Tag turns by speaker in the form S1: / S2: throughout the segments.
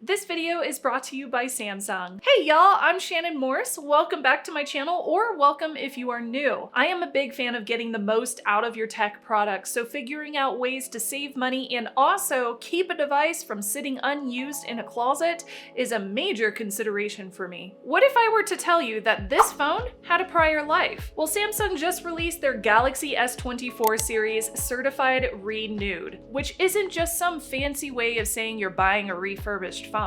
S1: This video is brought to you by Samsung. Hey y'all, I'm Shannon Morse. Welcome back to my channel, or welcome if you are new. I am a big fan of getting the most out of your tech products, so figuring out ways to save money and also keep a device from sitting unused in a closet is a major consideration for me. What if I were to tell you that this phone had a prior life? Well, Samsung just released their Galaxy S24 series certified renewed, which isn't just some fancy way of saying you're buying a refurbished phone.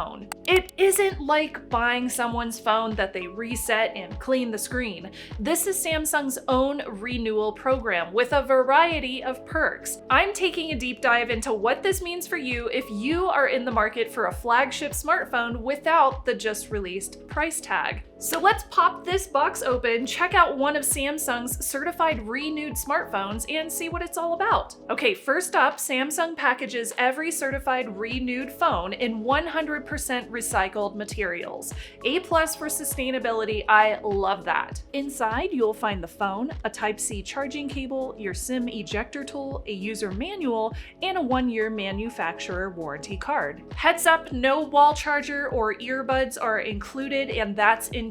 S1: It isn't like buying someone's phone that they reset and clean the screen. This is Samsung's own renewal program with a variety of perks. I'm taking a deep dive into what this means for you if you are in the market for a flagship smartphone without the just released price tag. So let's pop this box open, check out one of Samsung's certified renewed smartphones, and see what it's all about. Okay, first up, Samsung packages every certified renewed phone in 100% recycled materials. A+ for sustainability, I love that. Inside, you'll find the phone, a Type-C charging cable, your SIM ejector tool, a user manual, and a 1-year manufacturer warranty card. Heads up, no wall charger or earbuds are included, and that's intentional.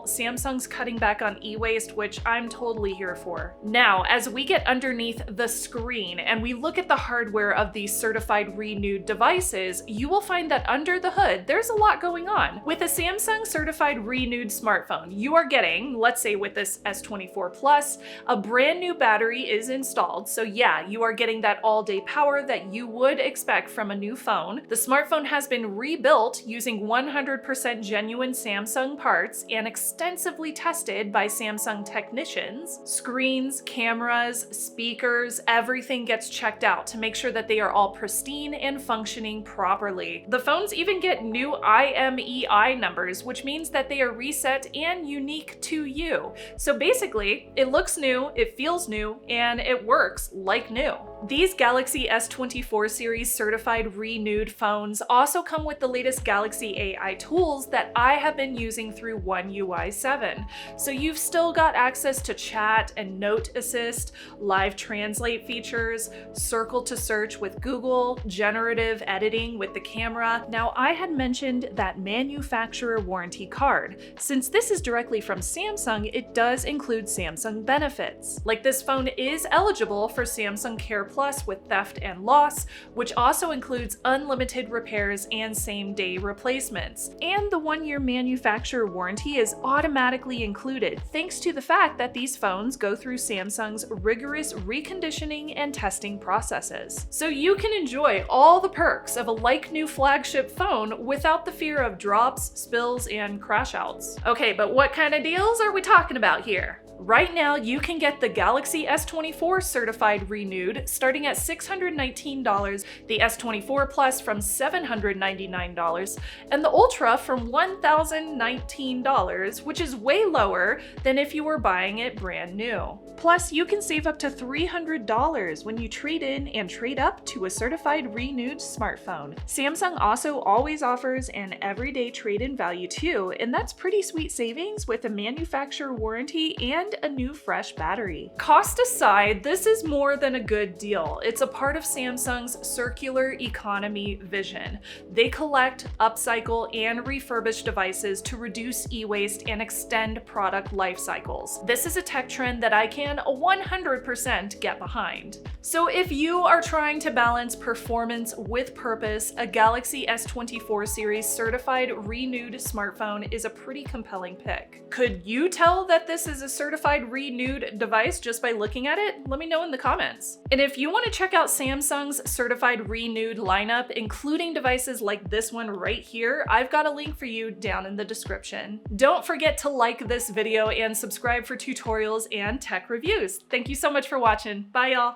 S1: Samsung's cutting back on e-waste, which I'm totally here for. Now, as we get underneath the screen and we look at the hardware of these certified renewed devices, you will find that under the hood, there's a lot going on. With a Samsung certified renewed smartphone, you are getting, let's say with this S24 Plus, a brand new battery is installed. So yeah, you are getting that all-day power that you would expect from a new phone. The smartphone has been rebuilt using 100% genuine Samsung parts and extensively tested by Samsung technicians. Screens, cameras, speakers, everything gets checked out to make sure that they are all pristine and functioning properly. The phones even get new IMEI numbers, which means that they are reset and unique to you. So basically, it looks new, it feels new, and it works like new. These Galaxy S24 series certified renewed phones also come with the latest Galaxy AI tools that I have been using through One UI 7. So you've still got access to chat and note assist, live translate features, circle to search with Google, generative editing with the camera. Now, I had mentioned that manufacturer warranty card. Since this is directly from Samsung, it does include Samsung benefits. Like, this phone is eligible for Samsung Care Plus with theft and loss, which also includes unlimited repairs and same-day replacements. And the 1-year manufacturer warranty is automatically included, thanks to the fact that these phones go through Samsung's rigorous reconditioning and testing processes. So you can enjoy all the perks of a like-new flagship phone without the fear of drops, spills, and crashouts. Okay, but what kind of deals are we talking about here? Right now, you can get the Galaxy S24 certified renewed starting at $619, the S24 Plus from $799, and the Ultra from $1,019, which is way lower than if you were buying it brand new. Plus, you can save up to $300 when you trade in and trade up to a certified renewed smartphone. Samsung also always offers an everyday trade-in value too, and that's pretty sweet savings with a manufacturer warranty and a new fresh battery. Cost aside, this is more than a good deal. It's a part of Samsung's circular economy vision. They collect, upcycle, and refurbish devices to reduce e-waste and extend product life cycles. This is a tech trend that I can 100% get behind. So if you are trying to balance performance with purpose, a Galaxy S24 series certified renewed smartphone is a pretty compelling pick. Could you tell that this is a certified renewed device just by looking at it? Let me know in the comments. And if you want to check out Samsung's certified renewed lineup, including devices like this one right here, I've got a link for you down in the description. Don't forget to like this video and subscribe for tutorials and tech reviews. Thank you so much for watching. Bye, y'all.